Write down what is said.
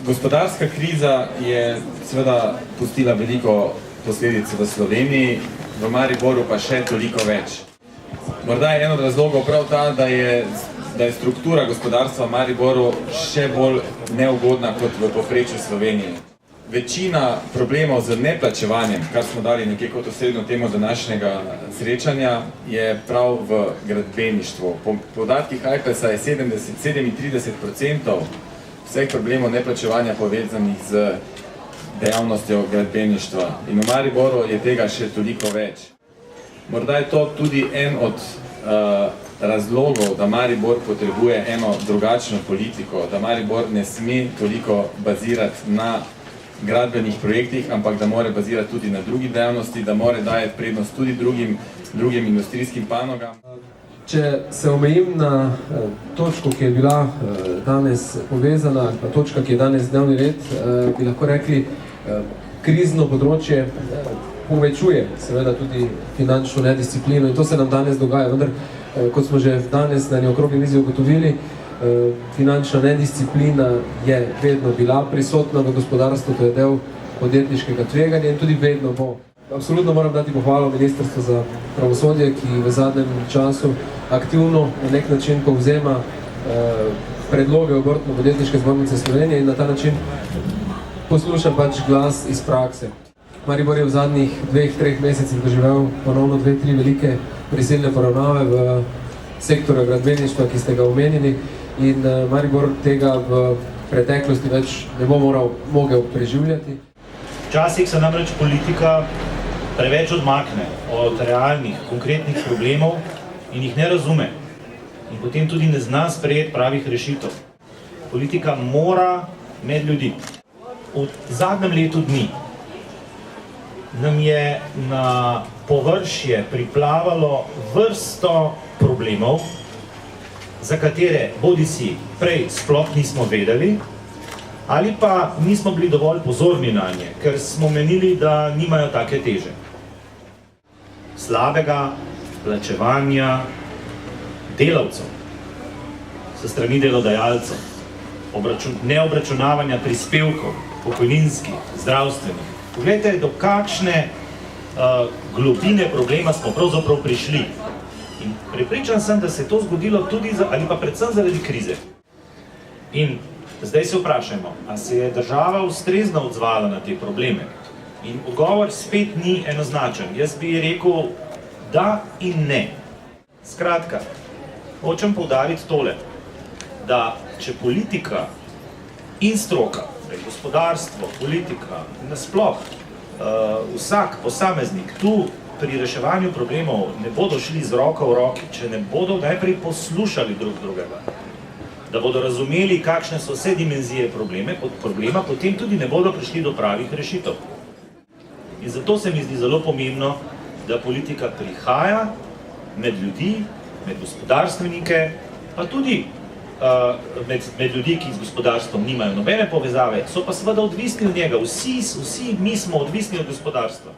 Gospodarska kriza je seveda pustila veliko posledic v Sloveniji, v Mariboru pa še toliko več. Morda je en od razlogov prav ta, da je struktura gospodarstva v Mariboru še bolj neugodna kot v povprečju Slovenije. Večina problemov z neplačevanjem, kar smo dali nekje kot osrednjo temo današnjega srečanja, je prav v gradbeništvu. Po podatkih IPES-a je 37% vseh problemov neplačevanja povezanih z dejavnostjo gradbeništva. In v Mariboru je tega še toliko več. Morda je to tudi en od razlogov, da Maribor potrebuje eno drugačno politiko, da Maribor ne sme toliko bazirati na gradbenih projektih, ampak da mora bazirati tudi na drugih dejavnosti, da mora dajati prednost tudi drugim industrijskim panogam. Če se omejim na točko, ki je bila danes povezana, pa točka, ki je danes dnevni red, bi lahko rekli, krizno področje povečuje seveda tudi finančno nedisciplino in to se nam danes dogaja, vendar, kot smo že danes na okrogli mizi ugotovili, finančna nedisciplina je vedno bila prisotna v gospodarstvu, to je del podjetniškega tveganja in tudi vedno bo. Absolutno moram dati pohvalo Ministrstvu za pravosodje, ki v zadnjem času aktivno na nek način povzema predloge Obrtno-podjetniške zbornice Slovenije in na ta način posluša pač glas iz prakse. Maribor je v zadnjih 2-3 mesecih doživel ponovno 2-3 velike prisilne poravnave v sektorju gradbeništva, ki ste ga omenili, in Maribor tega v preteklosti več ne bo mogel preživljati. Včasih se namreč politika preveč odmakne od realnih, konkretnih problemov in jih ne razume. In potem tudi ne zna sprejeti pravih rešitev. Politika mora med ljudi. V zadnjem letu dni nam je na površje priplavalo vrsto problemov, za katere bodisi prej sploh nismo vedeli, ali pa nismo bili dovolj pozorni na nje, ker smo menili, da nimajo take teže. Slabega plačevanja delavcev s strani delodajalcev, neobračunavanja prispevkov, pokojninskih, zdravstvenih. Poglejte, do kakšne globine problema smo pravzaprav prišli. In prepričan sem, da se je to zgodilo tudi ali pa predvsem zaradi krize. In zdaj se vprašajmo, a se je država ustrezno odzvala na te probleme? In odgovor spet ni enoznačen. Jaz bi rekel da in ne. Skratka, hočem poudariti tole, da če politika in stroka, gospodarstvo, politika, nasploh, vsak posameznik tu pri reševanju problemov ne bodo šli z roko v roki, če ne bodo najprej poslušali drug drugega, da bodo razumeli, kakšne so vse dimenzije problema, potem tudi ne bodo prišli do pravih rešitev. In zato se mi zdi zelo pomembno, da politika prihaja med ljudi, med gospodarstvenike, pa tudi med ljudi, ki z gospodarstvom nimajo nobene povezave, so pa seveda odvisni od njega. Vsi mi smo odvisni od gospodarstva.